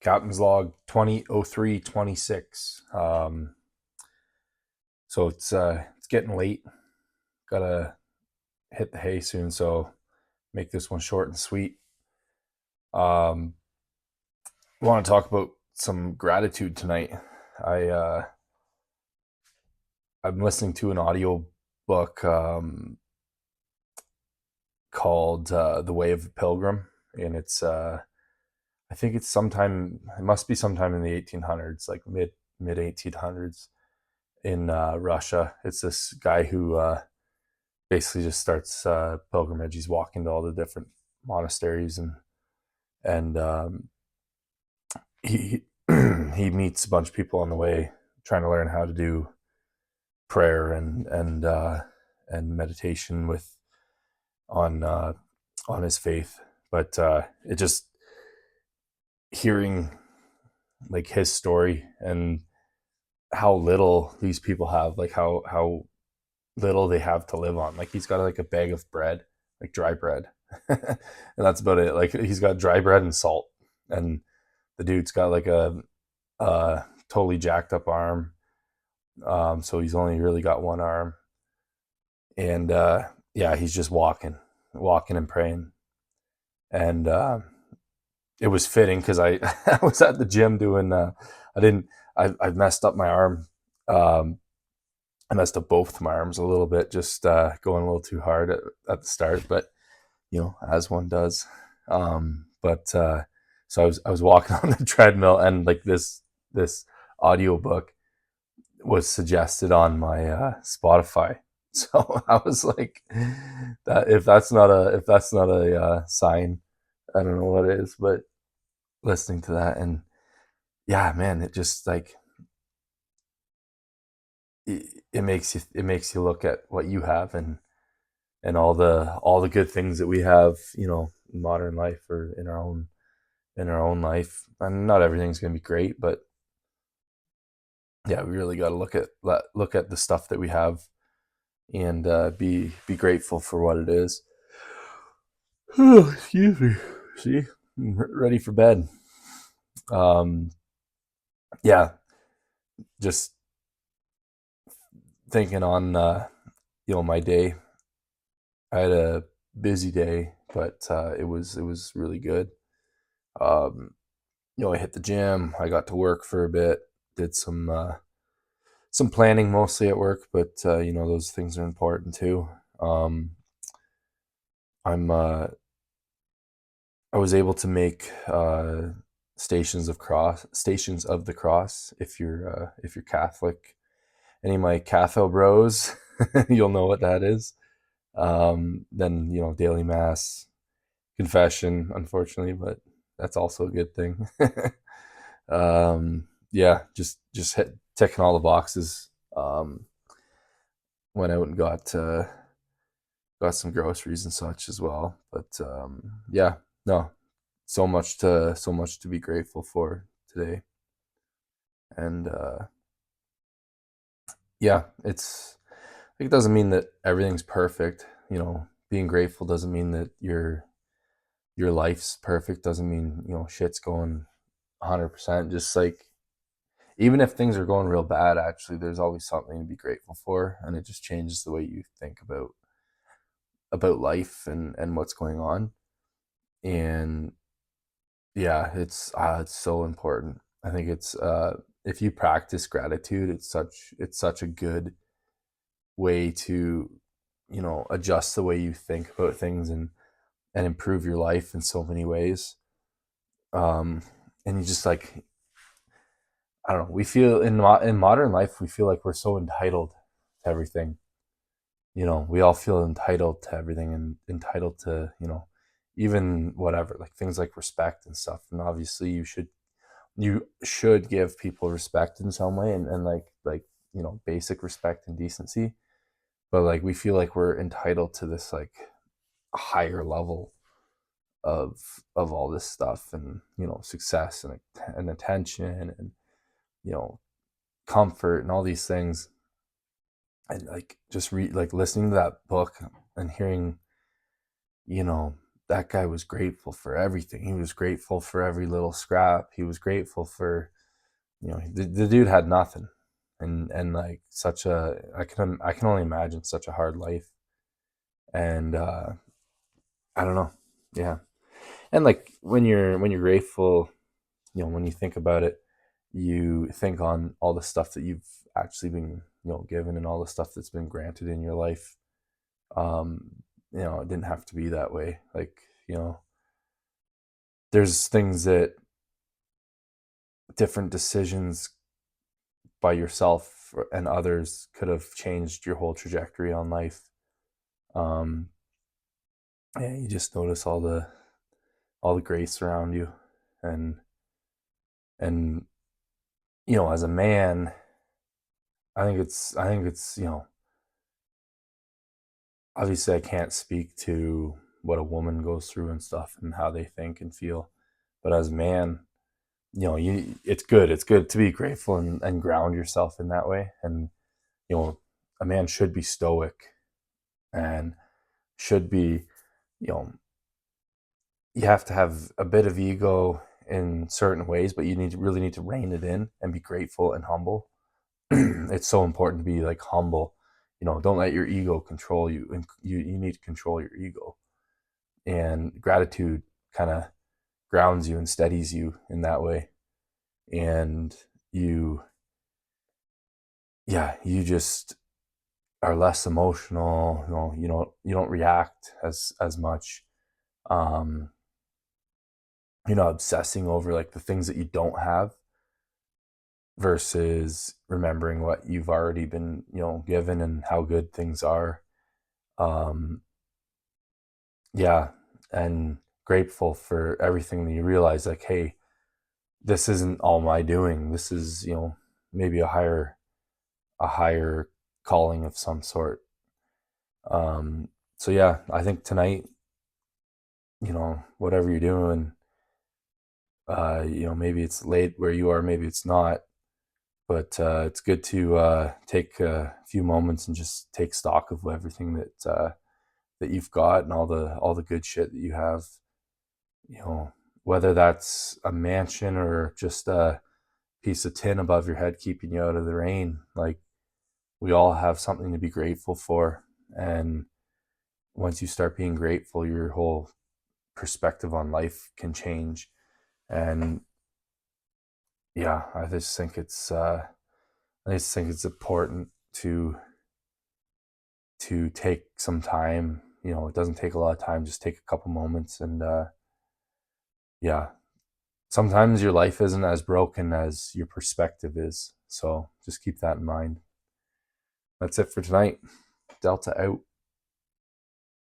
Captain's log 200326. So it's getting late. Gotta hit the hay soon, so make this one short and sweet. Um, want to talk about some gratitude tonight. I I'm listening to an audio book called "The Way of the Pilgrim," and I think it must be sometime in the 1800s, like mid 1800s in Russia. It's this guy who basically just starts pilgrimage. He's walking to all the different monasteries and he he meets a bunch of people on the way, trying to learn how to do prayer and meditation with on uh, on his faith. But it just hearing like his story and how little these people have, like how little they have to live on. Like he's got like a bag of bread, like dry bread, and that's about it. Like he's got dry bread and salt, and the dude's got like a totally jacked up arm. So he's only really got one arm, and yeah, he's just walking and praying, and it was fitting because I I was at the gym doing. I didn't. I messed up my arm. Um, I messed up both my arms a little bit, just going a little too hard at the start, but as one does. But so I was walking on the treadmill, and like this audio book was suggested on my Spotify. So I was like, that if that's not a sign, I don't know what it is. But listening to that, and yeah, man, it just like it makes you look at what you have and all the good things that we have, in modern life or in our own life. And not everything's going to be great, but yeah, we really got to look at the stuff that we have and be grateful for what it is. Oh, excuse me. See, I'm ready for bed. Um, yeah, just thinking on my day. I had a busy day, but it was really good. Um, I hit the gym. I got to work for a bit. Did some planning mostly at work, but those things are important too. I'm I was able to make stations of the cross. If you're Catholic, any of my Catho bros, you'll know what that is. Then daily mass, confession, unfortunately, but that's also a good thing. Yeah, just ticking all the boxes. Went out and got some groceries and such as well. But yeah, no, so much to be grateful for today. And yeah, it doesn't mean that everything's perfect. Being grateful doesn't mean that your life's perfect. Doesn't mean shit's going 100%. Just like, even if things are going real bad, actually, there's always something to be grateful for, and it just changes the way you think about life and what's going on. And yeah, it's so important. I think it's if you practice gratitude, it's such a good way to adjust the way you think about things and improve your life in so many ways. Um, and you just like, I don't know. We feel in modern life, we feel like we're so entitled to everything. We all feel entitled to everything and entitled to even whatever, like things like respect and stuff. And obviously, you should give people respect in some way, and like basic respect and decency. But like we feel like we're entitled to this like higher level of all this stuff, and success and attention and you know comfort and all these things. And like just listening to that book and hearing you know that guy was grateful for everything. He was grateful for every little scrap. He was grateful for, the dude had nothing. And like such a, I can only imagine such a hard life. And I don't know. Yeah. And like when you're grateful, when you think about it, you think on all the stuff that you've actually been, given, and all the stuff that's been granted in your life. It didn't have to be that way. Like, there's things that different decisions by yourself and others could have changed your whole trajectory on life. Um, yeah, you just notice all the grace around you, and and as a man, I think it's obviously I can't speak to what a woman goes through and stuff and how they think and feel, but as a man, it's good to be grateful and ground yourself in that way. And a man should be stoic and should be, you know you have to have a bit of ego in certain ways, but you really need to rein it in and be grateful and humble. It's so important to be like humble. Don't let your ego control you, and you need to control your ego. And gratitude kind of grounds you and steadies you in that way. And you yeah, you just are less emotional. You don't react as much. Um, obsessing over like the things that you don't have versus remembering what you've already been, given, and how good things are. Um, yeah, and grateful for everything that you realize, like, hey, this isn't all my doing. This is, maybe a higher calling of some sort. So yeah, I think tonight, whatever you're doing, maybe it's late where you are, maybe it's not, but it's good to take a few moments and just take stock of everything that you've got, and all the good shit that you have. Whether that's a mansion or just a piece of tin above your head keeping you out of the rain. Like, we all have something to be grateful for, and once you start being grateful, your whole perspective on life can change. And yeah, I just think it's important to take some time. It doesn't take a lot of time, just take a couple moments. And yeah, sometimes your life isn't as broken as your perspective is, so just keep that in mind. That's it for tonight. Delta out.